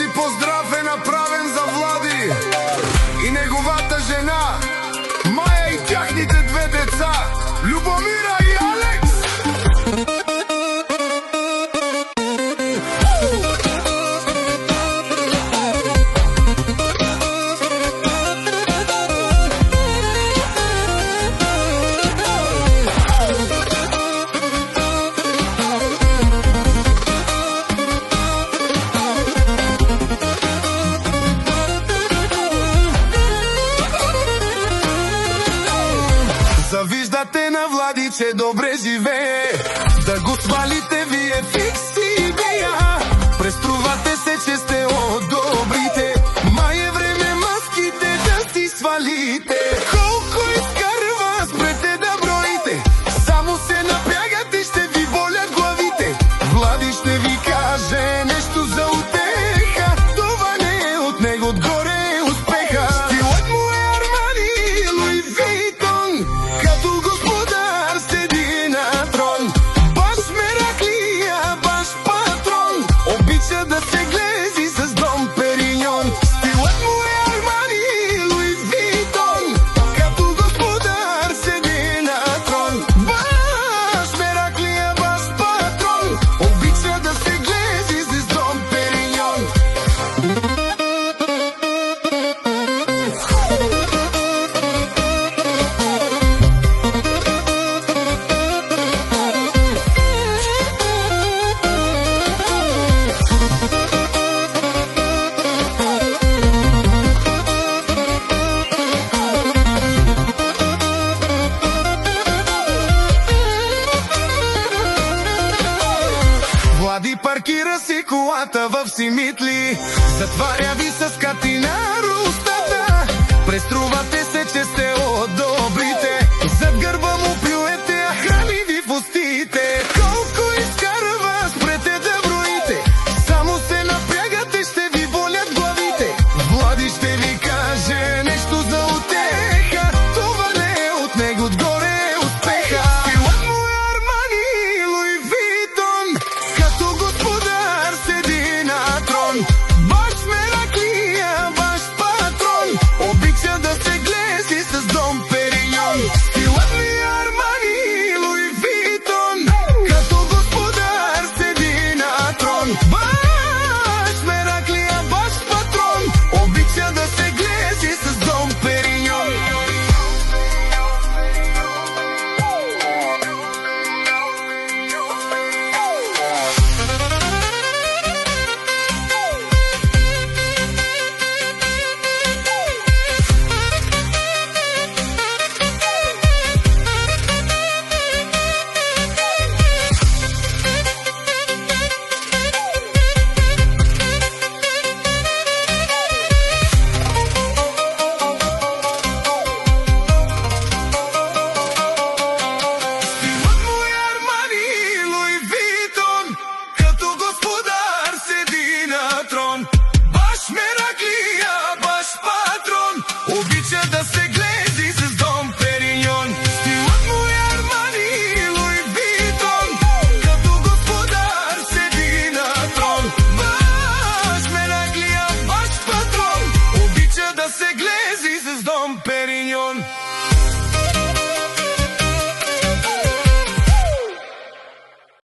Този поздрав е направен за Влади и неговата жена Маја и тяхните две деца Любомира и Алекс. Завиждате на Влади, че добре живее, да го свалите вие фикси идея. Преструвате се, че сте от добрите, май е време маските да си свалите. Колко изкарва, спрете да броите, само се напрягате, ще ви болят главите. Влади ще ви каже нещо за утеха, това не е от него отгоре е успеха. Стилът му е Армани, Луи Витон, като господар седи на трон. Баш Мераклия, баш патрон, обича да се глези с Дом Периньон. Стилът му е Армани, Луи Витон, като господар седи на трон. Баш Мераклия, баш патрон, обича да се глези с Дом Периньон. Влади паркира си колата в Симитли, затваря ви с катина устата. Преструвате се, че сте от добрите, зад гърба му плюете, а храни ви в устите. Колко изкарва, спрете да броите, само се напрягате, ще ви болят главите. Влади ще ви каже нещо за утеха, това не е от него отгоре е успеха. Стилът му е Армани, Луи Витон, като господар седи на трон.